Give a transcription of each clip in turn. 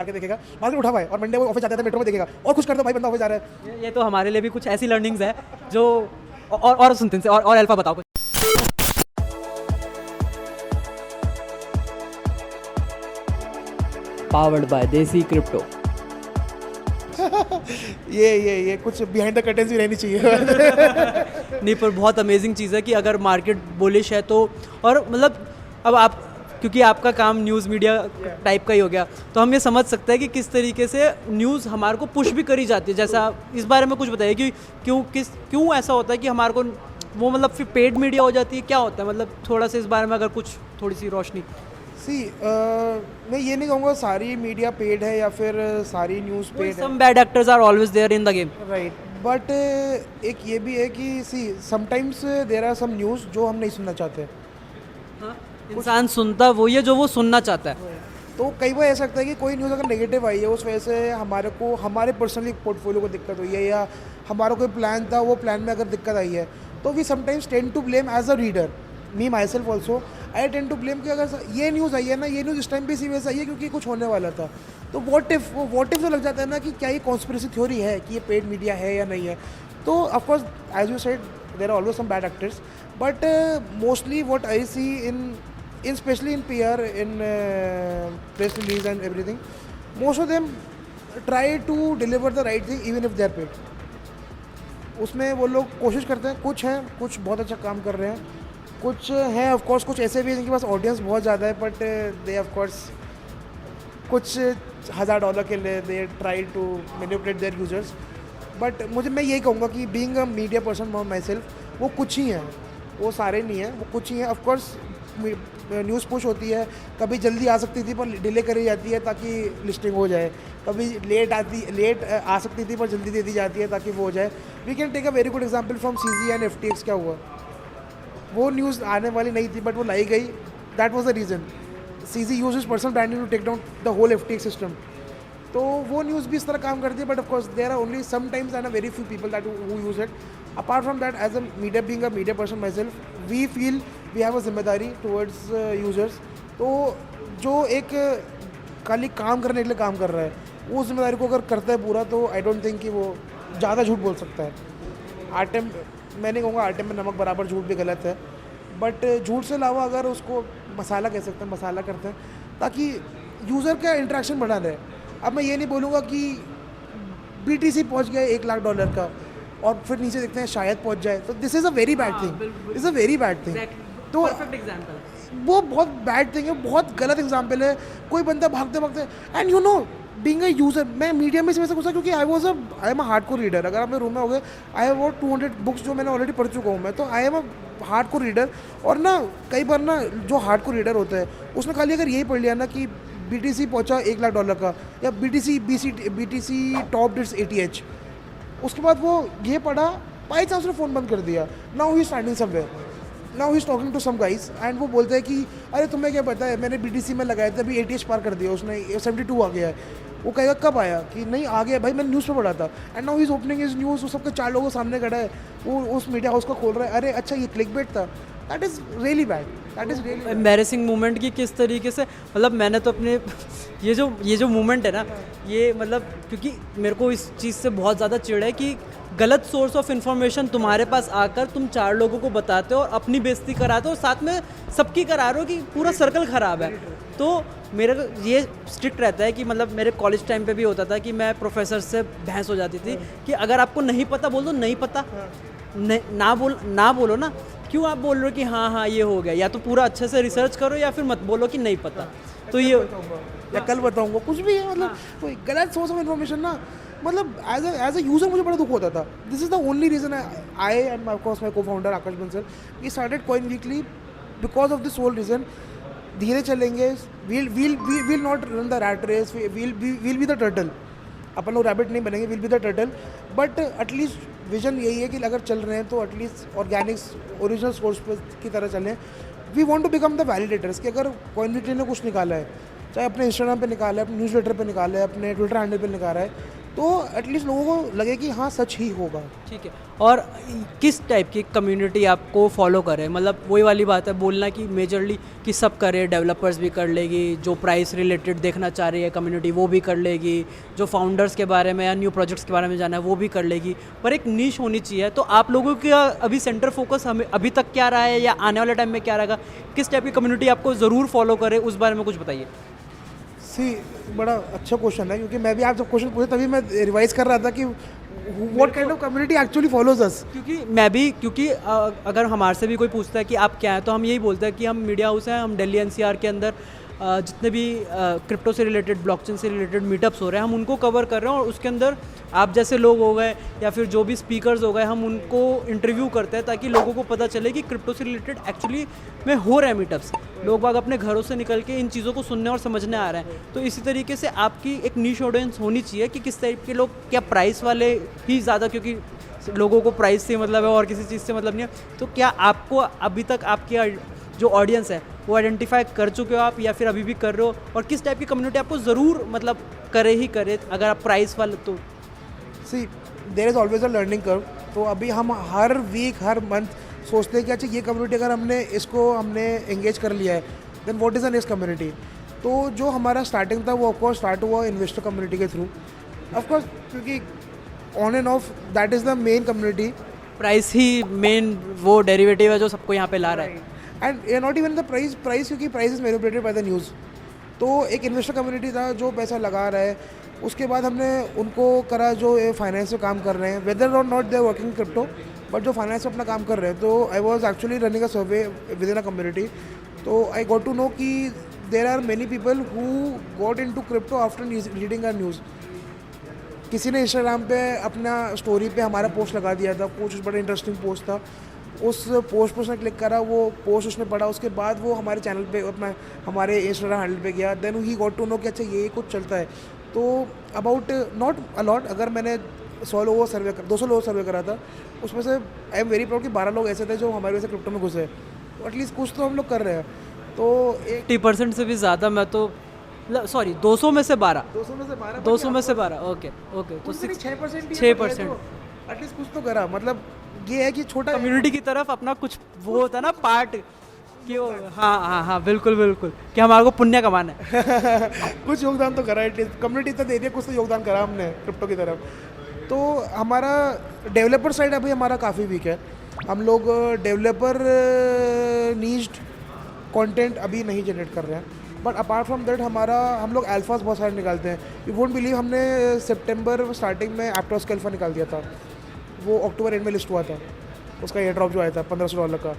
के देखेगा, मार्केट उठा हुआ है और मंडे वो ऑफिस जाता है मेट्रो में देखेगा और खुश करता है भाई बंदा ऑफिस जा रहा है। ये तो हमारे लिए भी कुछ ऐसी लर्निंग्स है जो और सुनते हैं और अल्फा बताओ कुछ। Powered by Desi crypto. ये कुछ बिहाइंड द कर्टेंस भी रहनी चाहिए। नहीं पर बहुत अमेजिंग चीज़ है कि अगर मार्केट बुलिश है तो, और मतलब अब आप क्योंकि आपका काम न्यूज़ मीडिया टाइप का ही हो गया तो हम ये समझ सकते हैं कि किस तरीके से न्यूज़ हमारे को पुश भी करी जाती है। जैसा इस बारे में कुछ बताइए कि क्यों ऐसा होता है कि हमारे को वो मतलब फिर पेड मीडिया हो जाती है, क्या होता है, मतलब थोड़ा सा इस बारे में अगर कुछ थोड़ी सी रोशनी। मैं ये नहीं कहूँगा सारी मीडिया पेड है या फिर सारी न्यूज़ पेड है। Some bad actors are always there in the game, right, but एक ये भी है कि sometimes there are some news जो हम नहीं सुनना चाहते। हाँ, इंसान सुनता वही है जो वो सुनना चाहता है। तो कई बार ऐसा लगता है कि कोई न्यूज़ अगर नेगेटिव आई है उस वजह से हमारे पर्सनली पोर्टफोलियो को दिक्कत हुई है या हमारा कोई प्लान था वो प्लान में अगर दिक्कत आई है तो we sometimes tend to blame as a reader, me myself also I tend to blame कि अगर ये न्यूज़ आई है ना, ये न्यूज़ इस टाइम पे इसी वजह से आई है क्योंकि कुछ होने वाला था। तो वॉट इफ तो लग जाता है ना कि क्या ये कॉन्स्पिरेसी थ्योरी है कि ये पेड मीडिया है या नहीं है। तो of course as you said there are always some bad actors, but mostly what I see in especially in PR, in press release and everything, most of them try to deliver the right thing even if they are paid. उसमें वो लोग कोशिश करते हैं, कुछ बहुत अच्छा काम कर रहे हैं, कुछ हैं ऑफ कोर्स, कुछ ऐसे भी हैं जिनके पास ऑडियंस बहुत ज़्यादा है बट दे ऑफ कोर्स कुछ $1000 के लिए they try to manipulate their users. But मैं यही कहूँगा कि being a media person myself, वो कुछ ही हैं, वो सारे नहीं हैं, वो कुछ ही हैं। ऑफ कोर्स न्यूज़ पुश होती है, कभी जल्दी आ सकती थी पर डिले करी जाती है ताकि लिस्टिंग हो जाए, कभी लेट आ सकती थी पर जल्दी दे दी जाती है ताकि वो हो जाए। We can take a very good example from CZ and FTX। क्या हुआ, वो न्यूज़ आने वाली नहीं थी बट वो लाई गई, that was the reason. CZ uses personal branding to take down the whole FTX system. तो वो न्यूज़ भी इस तरह काम करती है, but of course there are only sometimes and a very few people that who use it. Apart from that, as a media being a media person myself, we feel we have a जिम्मेदारी towards users. तो जो एक खाली काम करने के लिए काम कर रहा है, वो जिम्मेदारी को अगर करता है पूरा, तो आई डोंट थिंक कि वो ज़्यादा झूठ बोल सकता है। आटे मैं नहीं कहूँगा आटे में नमक बराबर, झूठ भी गलत है, बट झूठ से अलावा अगर उसको मसाला कह सकते हैं, मसाला करते हैं ताकि यूज़र का इंटरेक्शन बढ़ा रहे। अब मैं ये नहीं बोलूँगा कि BTC पहुँच गया $1 लाख का और फिर नीचे देखते हैं शायद पहुँच जाए, तो this is a very bad thing, is a very bad thing. तो परफेक्ट एग्जांपल, वो बहुत बैड थिंग है, बहुत गलत एग्जाम्पल है। कोई बंदा भागते भागते, and you know being a user, मैं मीडिया में इस वजह से घुसा क्योंकि I am a hardcore reader. अगर आप मेरे रूम में हो गए, आई हैव अबाउट 200 बुक्स जो मैंने ऑलरेडी पढ़ चुका हूँ मैं, तो I am a hardcore reader. और ना कई बार ना जो हार्डकोर रीडर होता है उसने खाली अगर यही पढ़ लिया ना कि BTC पहुँचा $1 लाख का, या BTC टॉप डिट्स ATH, उसके बाद वो ये पढ़ा, बाई चांस ने फ़ोन बंद कर दिया। Now he standing somewhere, now he is talking to some guys and वो बोलते हैं कि अरे तुम्हें क्या पता है, मैंने BTC में लगाया था, अभी ATH पार कर दिया उसने, 72 आ गया है। वो कहेगा कब आया, कि नहीं आ गया भाई, मैंने न्यूज़ पे पढ़ा था। And now he is opening his news, वो सबके 4 लोगों सामने खड़ा है, वो उस मीडिया हाउस को खोल रहा है, अरे अच्छा ये क्लिकबेट था। That is really bad, that is really embarrassing moment की किस तरीके से, मतलब मैंने तो अपने ये जो मोमेंट है ना, ये मतलब क्योंकि मेरे को इस चीज़ से बहुत ज़्यादा चिढ़ है कि गलत सोर्स ऑफ इन्फॉर्मेशन तुम्हारे पास आकर तुम 4 लोगों को बताते हो और अपनी बेइज्जती कराते हो और साथ में सबकी करा रहे हो कि पूरा सर्कल ख़राब है। तो मेरे को ये स्ट्रिक्ट रहता है कि मतलब मेरे कॉलेज टाइम पे भी होता था कि मैं प्रोफेसर से बहस हो जाती थी कि अगर आपको नहीं पता बोल दो नहीं पता, ना बोलो ना, क्यों आप बोल रहे हो कि हाँ ये हो गया, या तो पूरा अच्छे से रिसर्च करो या फिर मत बोलो कि नहीं पता। तो ये या कल बताऊंगा, कुछ भी है, मतलब कोई गलत सोर्स ऑफ इन्फॉर्मेशन ना, मतलब एज अ यूज़र मुझे बड़ा दुख होता था। This is the only reason I and of course my co-founder Akash Bansal, we started coin weekly because of this whole reason. धीरे चलेंगे, we'll not run the rat race, we'll be the turtle. अपन लोग rabbit नहीं बनेंगे, will be the turtle, but at least vision यही है कि अगर चल रहे हैं तो एटलीस्ट ऑर्गेनिक्स ओरिजिनल सोर्स की तरह चलें। We want to become the validators कि अगर कॉइन वीकली ने कुछ निकाला है, चाहे अपने इंस्टाग्राम पे निकाला है, अपने न्यूज़लेटर पे निकाला है, अपने ट्विटर हैंडल पे निकाला है, तो एटलीस्ट लोगों को लगे कि हाँ सच ही होगा। ठीक है। और किस टाइप की कम्युनिटी आपको फॉलो करे, मतलब वही वाली बात है बोलना कि मेजरली कि सब करे, डेवलपर्स भी कर लेगी, जो प्राइस रिलेटेड देखना चाह रही है कम्युनिटी वो भी कर लेगी, जो फाउंडर्स के बारे में या न्यू प्रोजेक्ट्स के बारे में जाना है वो भी कर लेगी, पर एक नीश होनी चाहिए। तो आप लोगों का अभी सेंटर फोकस हमें अभी तक क्या रहा है या आने वाले टाइम में क्या रहेगा, किस टाइप की कम्युनिटी आपको ज़रूर फॉलो करे, उस बारे में कुछ बताइए। सी बड़ा अच्छा क्वेश्चन है, क्योंकि मैं भी आप जब क्वेश्चन पूछे तभी मैं रिवाइज कर रहा था कि what kind of community actually follows us. क्योंकि अगर हमारे से भी कोई पूछता है कि आप क्या हैं, तो हम यही बोलते हैं कि हम मीडिया हाउस हैं। हम दिल्ली एनसीआर के अंदर जितने भी क्रिप्टो से रिलेटेड, ब्लॉकचेन से रिलेटेड मीटअप्स हो रहे हैं, हम उनको कवर कर रहे हैं। और उसके अंदर आप जैसे लोग हो गए या फिर जो भी स्पीकर्स हो गए, हम उनको इंटरव्यू करते हैं ताकि लोगों को पता चले कि क्रिप्टो से रिलेटेड एक्चुअली में हो रहे हैं मीटअप्स। लोग बाग अपने घरों से निकल के इन चीज़ों को सुनने और समझने आ रहे हैं। तो इसी तरीके से आपकी एक नीश ऑडियंस होनी चाहिए कि किस टाइप के लोग, क्या प्राइस वाले ही ज़्यादा, क्योंकि लोगों को प्राइस से मतलब है और किसी चीज़ से मतलब नहीं है। तो क्या आपको अभी तक आपकी जो ऑडियंस है वो आइडेंटिफाई कर चुके हो आप, या फिर अभी भी कर रहे हो, और किस टाइप की कम्युनिटी आपको ज़रूर मतलब करे ही करे अगर आप प्राइस वाले तो? See there is always a learning curve. तो अभी हम हर वीक हर मंथ सोचते हैं कि अच्छा ये कम्युनिटी अगर हमने एंगेज कर लिया है, then what is the next community. तो जो हमारा स्टार्टिंग था वो ऑफकोर्स स्टार्ट हुआ इन्वेस्टर कम्युनिटी के थ्रू, ऑफकोर्स, क्योंकि on end of that is the main community. Price ही मेन वो डेरिवेटिव है जो सबको यहाँ पे ला रहा है। And not even the price, क्योंकि price is manipulated by the news. तो एक इन्वेस्टर कम्युनिटी था जो पैसा लगा रहा है। उसके बाद हमने उनको करा जो फाइनेंस में काम कर रहे हैं, वेदर और not they are working crypto, but जो फाइनेंस में अपना काम कर रहे हैं। तो I was actually running a survey within a community. तो आई गॉट टू नो कि there are many people who got into crypto after reading a news. किसी ने इंस्टाग्राम पे अपना स्टोरी पे हमारा पोस्ट लगा दिया था, कुछ बड़ा इंटरेस्टिंग पोस्ट था। उस पोस्ट पर उसने क्लिक करा, वो पोस्ट उसने पढ़ा, उसके बाद वो हमारे चैनल पे अपना हमारे इंस्टाग्राम हैंडल पे गया। Then he got to know कि अच्छा ये कुछ चलता है। तो अबाउट नॉट अलॉट, अगर मैंने 200 लोगों सर्वे करा था, उसमें से आई एम वेरी प्राउड कि 12 लोग ऐसे थे जो हमारे वजह से क्रिप्टो में घुसे। तो एटलीस्ट कुछ तो हम लोग कर रहे हैं। तो 80% से भी ज़्यादा, मैं तो सॉरी 200 में से 12, 200 में से 12, 200 में से 12, ओके तो 6% 6%। एटलीस्ट कुछ तो करा। मतलब ये है कि छोटा कम्युनिटी की तरफ अपना कुछ वो होता है ना पार्ट कि वो, हाँ बिल्कुल कि हमारे को पुण्य कमाना है। कुछ योगदान तो करा है, कम्युनिटी तो दे दिया, कुछ तो योगदान करा हमने क्रिप्टो की तरफ। तो हमारा डेवलपर साइड अभी हमारा काफ़ी वीक है। हम लोग डेवलपर नीश्ड कंटेंट अभी नहीं जनरेट कर रहे हैं। बट अपार्ट फ्रॉम दैट हम लोग अल्फास बहुत सारे निकालते हैं। यू वोंट बिलीव, हमने सितंबर स्टार्टिंग में एप्टॉस का अल्फा निकाल दिया था। वो अक्टूबर एंड में लिस्ट हुआ था, उसका एयर ड्रॉप जो आया था $1500 का।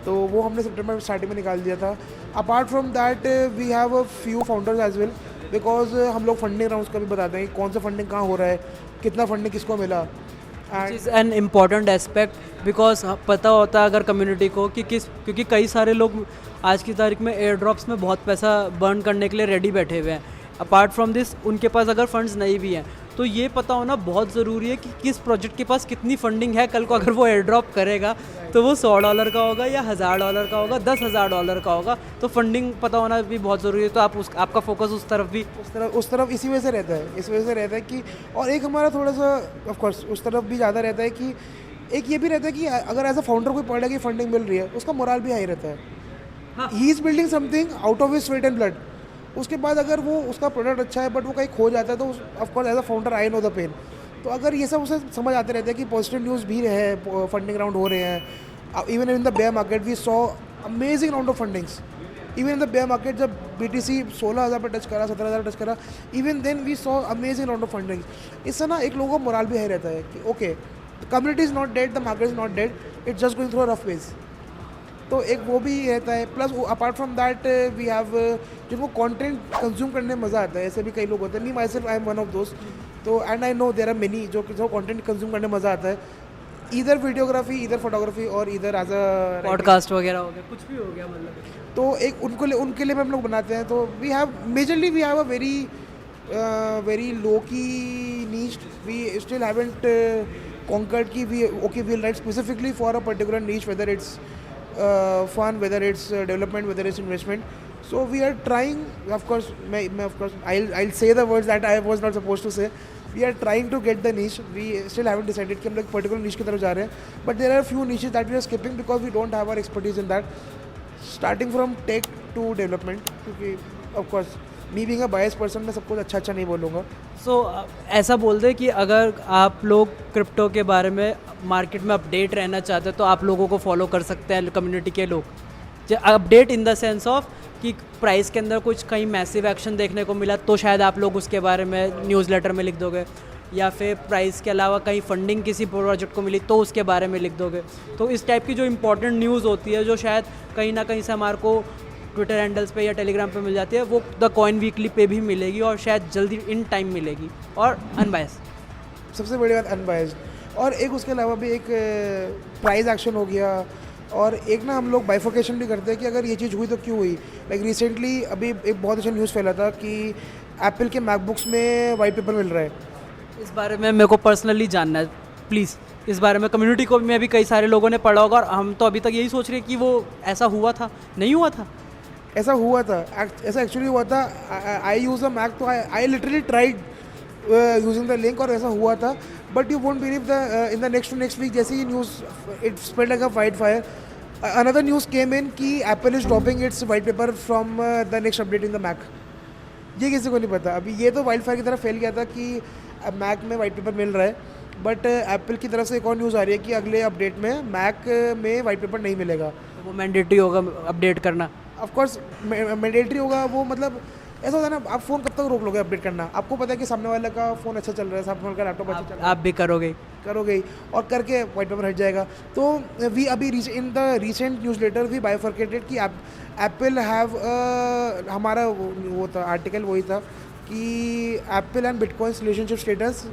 तो वो हमने सितंबर स्टार्टिंग में निकाल दिया था। Apart from that we have a few founders as well, because हम लोग फंडिंग राउंड्स का भी बताते हैं कि कौन सा फंडिंग कहाँ हो रहा है, कितना फंडिंग किसको मिला। Is an important aspect, because पता होता है अगर कम्युनिटी को कि क्योंकि कई सारे लोग आज की तारीख में एयर ड्रॉप्स में बहुत पैसा बर्न करने के लिए रेडी बैठे हुए हैं। अपार्ट फ्रॉम दिस उनके पास अगर फंड्स नहीं भी हैं, तो ये पता होना बहुत ज़रूरी है कि किस प्रोजेक्ट के पास कितनी फंडिंग है। कल को अगर वो एयर ड्रॉप करेगा तो वो $100 का होगा या $1000 का होगा, $10,000 का होगा। तो फंडिंग पता होना भी बहुत ज़रूरी है। तो आपका फोकस उस तरफ भी उस तरफ इसी वजह से रहता है, इस वजह से रहता है कि, और एक हमारा थोड़ा सा ऑफ कोर्स उस तरफ भी ज़्यादा रहता है कि एक ये भी रहता है कि अगर एज अ फाउंडर कोई पढ़ रहा है कि फंडिंग मिल रही है, उसका मोरल भी हाई रहता है। He is building something out of his sweat and blood. उसके बाद अगर वो उसका प्रोडक्ट अच्छा है बट वो कहीं खो जाता है, तो of course as a founder I know the pain. तो अगर ये सब उसे समझ आते रहते हैं कि पॉजिटिव न्यूज़ भी है, फंडिंग राउंड हो रहे हैं। Even in the bear market we saw amazing round of fundings. Even in the bear market जब BTC 16,000 पर टच करा, 17,000 टच करा, even then we saw amazing round of fundings. इससे ना एक लोगों का मोरल भी हाई रहता है कि okay, the community is not dead, the market is not dead, it's just going through a rough phase. तो एक वो भी रहता है। Plus apart from that we have जिनको कंटेंट कंज्यूम करने में मज़ा आता है, ऐसे भी कई लोग होते हैं। Me myself I am one of दोस्त। तो and I know there are many जो कंटेंट कंज्यूम करने में मज़ा आता है, इधर वीडियोग्राफी, इधर फोटोग्राफी और इधर एज अ पॉडकास्ट वगैरह हो गया, कुछ भी हो गया मतलब। तो एक उनके लिए हम लोग बनाते हैं। तो we have a very low key niche. We still haven't conquered कि we'll write specifically for a particular niche, whether it's fun, whether it's development, whether it's investment. So we are trying, of course, I'll say the words that I was not supposed to say. We are trying to get the niche, we still haven't decided कि हम लोग particular नीश की तरफ जा रहे हैं, but there are few niches that we are skipping because we don't have our expertise in that, starting from tech to development, क्योंकि of course me being a bias person मैं सब कुछ अच्छा नहीं बोलूँगा। सो ऐसा बोल दे कि अगर आप लोग क्रिप्टो के बारे में मार्केट में अपडेट रहना चाहते हैं तो आप लोगों को फॉलो कर सकते हैं कम्युनिटी के लोग। Update in the sense of कि प्राइस के अंदर कुछ कहीं मैसिव एक्शन देखने को मिला तो शायद आप लोग उसके बारे में न्यूज़लेटर में लिख दोगे, या फिर प्राइस के अलावा कहीं फंडिंग किसी प्रोजेक्ट को मिली तो उसके बारे में लिख दोगे। तो इस टाइप की जो इंपॉर्टेंट न्यूज़ होती है जो शायद कहीं ना कहीं से हमारे को ट्विटर हैंडल्स पे या टेलीग्राम पे मिल जाती है, वो द कॉइन वीकली पे भी मिलेगी और शायद जल्दी इन टाइम मिलेगी, और अनबायस्ड। सबसे बड़ी बात अनबायस्ड, और एक उसके अलावा भी एक प्राइस एक्शन हो गया, और एक ना हम लोग बाइफोकेशन भी करते हैं कि अगर ये चीज़ हुई तो क्यों हुई। लाइक रिसेंटली अभी एक बहुत अच्छा न्यूज़ फैला था कि एप्पल के मैकबुक्स में वाइट पेपर मिल रहा है। इस बारे में मेरे को पर्सनली जानना है प्लीज़, इस बारे में कम्युनिटी को में भी कई सारे लोगों ने पढ़ा होगा, और हम तो अभी तक यही सोच रहे हैं कि वो ऐसा हुआ था, नहीं हुआ था। ऐसा हुआ था, ऐसा एक्चुअली हुआ था। आई यूज़ अ मैक, तो I literally tried using the link, और ऐसा हुआ था। But you won't believe the in the next week जैसे ही news it spread like a wide fire, another news came in कि Apple is dropping its white paper from the next update in the Mac. ये किसी को नहीं पता। अभी ये तो वाइल्ड फायर की तरफ फैल गया था कि अब मैक में वाइट पेपर मिल रहा है, बट एप्पल की तरफ से एक और न्यूज़ आ रही है कि अगले अपडेट में मैक में वाइट पेपर नहीं मिलेगा। तो वो मैंडेटरी होगा अपडेट करना। ऑफकोर्स मैंडेटरी होगा वो, मतलब ऐसा होता है ना, आप फ़ोन कब तक रोक लोगे अपडेट करना? आपको पता है कि सामने वाले का फ़ोन अच्छा चल रहा है, सामने वाले का लैपटॉप अच्छा चल रहा है, आप भी करोगे ही, और करके वाइट पेपर हट जाएगा। तो वी अभी in the recent newsletter we bifurcated कि एप्पल हैव, हमारा वो था आर्टिकल वही था कि Apple and bitcoin relationship status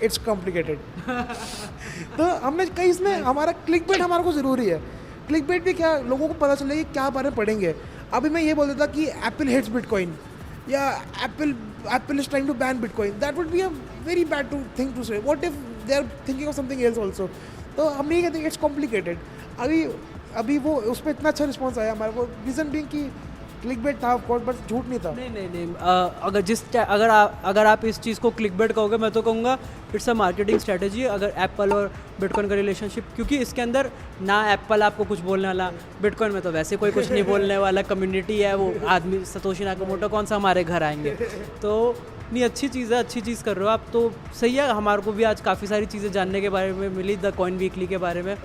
it's complicated. तो हमने कहीं इसमें हमारा क्लिकबेट हमारे को ज़रूरी है। क्लिकबेट भी क्या, लोगों को पता चले कि क्या बारे में पढ़ेंगे। अभी मैं ये बोल देता कि एप्पल हेट्स बिटकॉइन, या Apple is trying to ban bitcoin, that would be a very bad to thing to say. What if they are thinking of something else also? तो हम नहीं कहते इट्स कॉम्प्लिकेटेड। अभी वो उस पर इतना अच्छा रिस्पॉन्स आया हमारे को, रीज़न भी कि क्लिकबेट था ऑफकोर्स, बट झूठ नहीं था। नहीं, अगर आप इस चीज़ को क्लिकबेट कहोगे, मैं तो कहूँगा इट्स अ मार्केटिंग स्ट्रेटजी। अगर एप्पल और बिटकॉइन का रिलेशनशिप, क्योंकि इसके अंदर ना एप्पल आपको कुछ बोलने वाला, बिटकॉइन में तो वैसे कोई कुछ नहीं बोलने वाला, कम्युनिटी है, वो आदमी सतोशी नाकामोटो कौन सा हमारे घर आएंगे। तो नहीं, अच्छी चीज़ है, अच्छी चीज़ कर रहे हो आप, तो सही है। हमारे को भी आज काफ़ी सारी चीज़ें जानने के बारे में मिली द कॉइन वीकली के बारे में,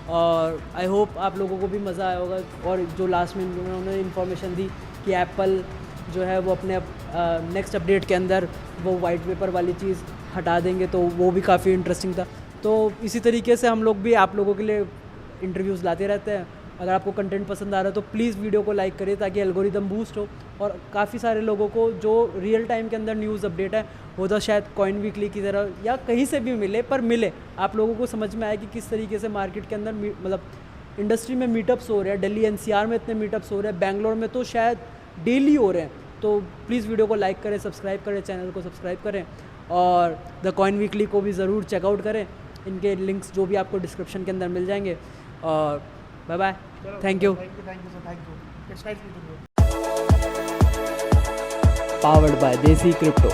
और आई होप आप लोगों को भी मज़ा आया होगा। और जो लास्ट में उन्होंने इन्फॉर्मेशन दी कि एप्पल जो है वो अपने नेक्स्ट अपडेट के अंदर वो वाइट पेपर वाली चीज़ हटा देंगे, तो वो भी काफ़ी इंटरेस्टिंग था। तो इसी तरीके से हम लोग भी आप लोगों के लिए इंटरव्यूज़ लाते रहते हैं। अगर आपको कंटेंट पसंद आ रहा है तो प्लीज़ वीडियो को लाइक करिए ताकि एल्गोरिदम बूस्ट हो, और काफ़ी सारे लोगों को जो रियल टाइम के अंदर न्यूज़ अपडेट है वो तो शायद कॉइन वीकली की तरह या कहीं से भी मिले, पर मिले, आप लोगों को समझ में आया कि किस तरीके से मार्केट के अंदर मतलब इंडस्ट्री में मीटअप्स हो रहे हैं। दिल्ली एनसीआर में इतने मीटअप्स हो रहे हैं, बैंगलोर में तो शायद डेली हो रहे हैं। तो प्लीज़ वीडियो को लाइक करें, सब्सक्राइब करें, चैनल को सब्सक्राइब करें, और द कॉइन वीकली को भी ज़रूर चेकआउट करें। इनके लिंक्स जो भी आपको डिस्क्रिप्शन के अंदर मिल जाएंगे। और bye bye, thank you. It's nice meeting you. Powered by Desi crypto.